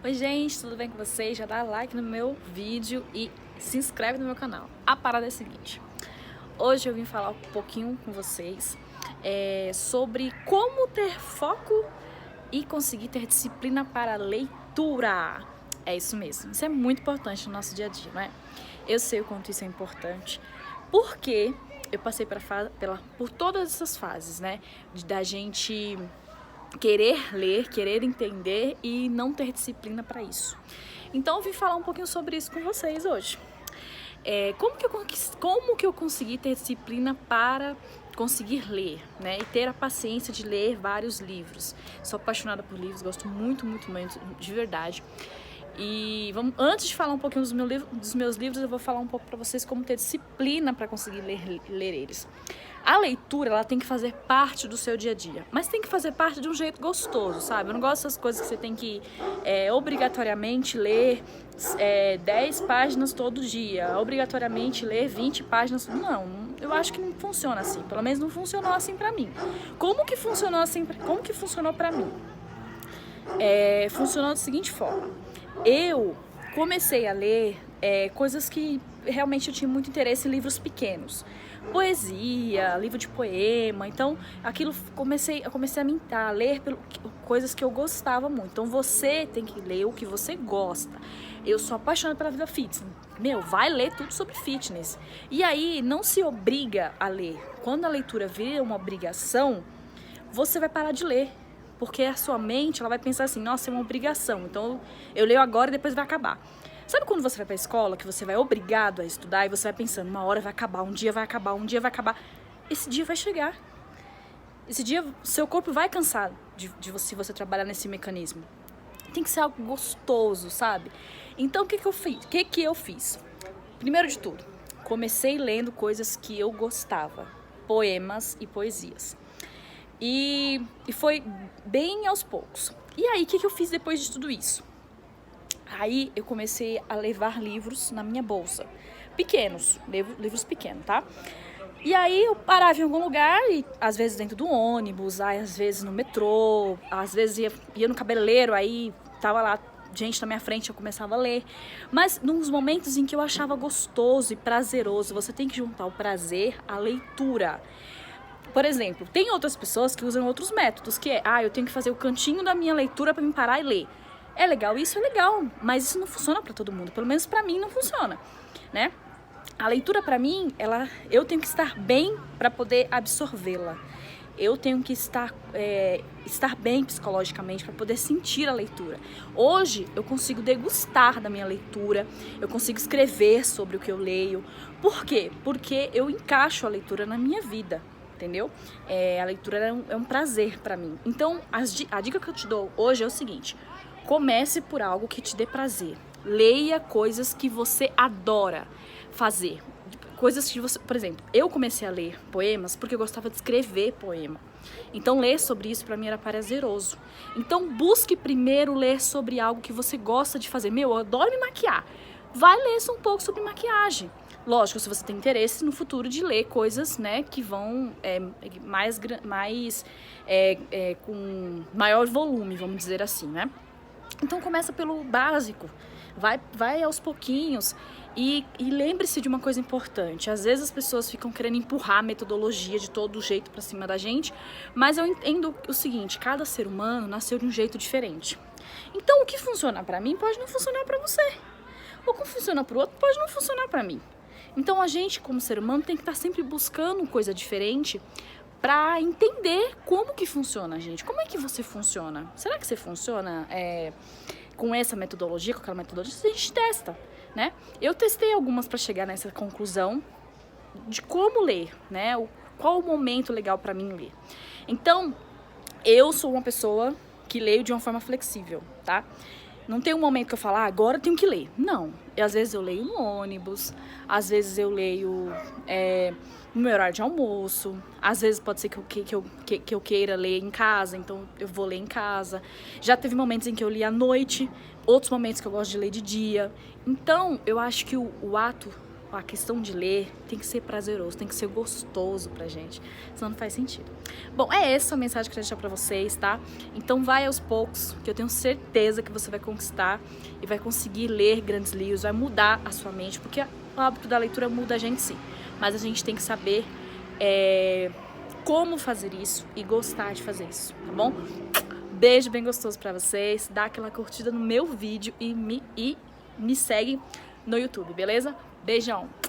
Oi gente, tudo bem com vocês? Já dá like no meu vídeo e se inscreve no meu canal. A parada é a seguinte, hoje eu vim falar um pouquinho com vocês sobre como ter foco e conseguir ter disciplina para a leitura. É isso mesmo, isso é muito importante no nosso dia a dia, não é? Eu sei o quanto isso é importante, porque eu passei por todas essas fases, né? Da gente querer ler, querer entender e não ter disciplina para isso. Então eu vim falar um pouquinho sobre isso com vocês hoje. Como que eu consegui ter disciplina para conseguir ler, né? E ter a paciência de ler vários livros. Sou apaixonada por livros, gosto muito, muito, muito, de verdade. E antes de falar um pouquinho dos meus livros, eu vou falar um pouco para vocês como ter disciplina para conseguir ler eles. A leitura, ela tem que fazer parte do seu dia a dia, mas tem que fazer parte de um jeito gostoso, sabe? Eu não gosto dessas coisas que você tem que obrigatoriamente ler 10 páginas todo dia, obrigatoriamente ler 20 páginas. Não, eu acho que não funciona assim, pelo menos não funcionou assim pra mim. Como que funcionou pra mim? Funcionou da seguinte forma. Eu comecei a ler coisas que realmente eu tinha muito interesse em livros pequenos. Poesia, livro de poema, então eu comecei a ler coisas que eu gostava muito. Então você tem que ler o que você gosta. Eu sou apaixonada pela vida fitness. Vai ler tudo sobre fitness. E aí não se obriga a ler. Quando a leitura vira uma obrigação, você vai parar de ler. Porque a sua mente ela vai pensar assim, nossa, é uma obrigação, então eu leio agora e depois vai acabar. Sabe quando você vai pra escola, que você vai obrigado a estudar e você vai pensando, uma hora vai acabar, um dia vai acabar, um dia vai acabar. Esse dia vai chegar. Esse dia, seu corpo vai cansar de você trabalhar nesse mecanismo. Tem que ser algo gostoso, sabe? Então, o que eu fiz? Primeiro de tudo, comecei lendo coisas que eu gostava. Poemas e poesias. E foi bem aos poucos. E aí, o que eu fiz depois de tudo isso? Aí eu comecei a levar livros na minha bolsa. Pequenos, livros pequenos, tá? E aí eu parava em algum lugar, e às vezes dentro do ônibus, aí às vezes no metrô, às vezes ia no cabeleireiro, aí tava lá gente na minha frente, eu começava a ler. Mas nos momentos em que eu achava gostoso e prazeroso, você tem que juntar o prazer à leitura. Por exemplo, tem outras pessoas que usam outros métodos, que eu tenho que fazer o cantinho da minha leitura para me parar e ler. É legal, isso é legal, mas isso não funciona para todo mundo, pelo menos para mim não funciona, né? A leitura para mim, eu tenho que estar bem para poder absorvê-la. Eu tenho que estar bem psicologicamente para poder sentir a leitura. Hoje eu consigo degustar da minha leitura, eu consigo escrever sobre o que eu leio. Por quê? Porque eu encaixo a leitura na minha vida. Entendeu? A leitura é um prazer pra mim. Então, a dica que eu te dou hoje é o seguinte: comece por algo que te dê prazer. Leia coisas que você adora fazer. Coisas que você... Por exemplo, eu comecei a ler poemas porque eu gostava de escrever poema. Então, ler sobre isso pra mim era prazeroso. Então, busque primeiro ler sobre algo que você gosta de fazer. Eu adoro me maquiar. Vai ler um pouco sobre maquiagem. Lógico, se você tem interesse no futuro de ler coisas, né, que vão com maior volume, vamos dizer assim, né? Então começa pelo básico, vai aos pouquinhos e lembre-se de uma coisa importante. Às vezes as pessoas ficam querendo empurrar a metodologia de todo jeito pra cima da gente, mas eu entendo o seguinte: cada ser humano nasceu de um jeito diferente. Então o que funciona pra mim pode não funcionar pra você. O que funciona pro outro pode não funcionar pra mim. Então a gente, como ser humano, tem que estar sempre buscando coisa diferente para entender como que funciona, gente. Como é que você funciona? Será que você funciona com essa metodologia, com aquela metodologia? A gente testa, né? Eu testei algumas para chegar nessa conclusão de como ler, né? Qual o momento legal para mim ler. Então, eu sou uma pessoa que leio de uma forma flexível, tá? Não tem um momento que eu falo, agora eu tenho que ler. Não. Às vezes eu leio no ônibus, às vezes eu leio no meu horário de almoço, às vezes pode ser que eu queira ler em casa, então eu vou ler em casa. Já teve momentos em que eu li à noite, outros momentos que eu gosto de ler de dia. Então, eu acho que o ato a questão de ler tem que ser prazeroso, tem que ser gostoso pra gente, senão não faz sentido. Bom, é essa a mensagem que eu queria deixar pra vocês, tá? Então vai aos poucos, que eu tenho certeza que você vai conquistar e vai conseguir ler grandes livros, vai mudar a sua mente, porque o hábito da leitura muda a gente sim, mas a gente tem que saber como fazer isso e gostar de fazer isso, tá bom? Beijo bem gostoso pra vocês, dá aquela curtida no meu vídeo e me segue no YouTube, beleza? Beijão!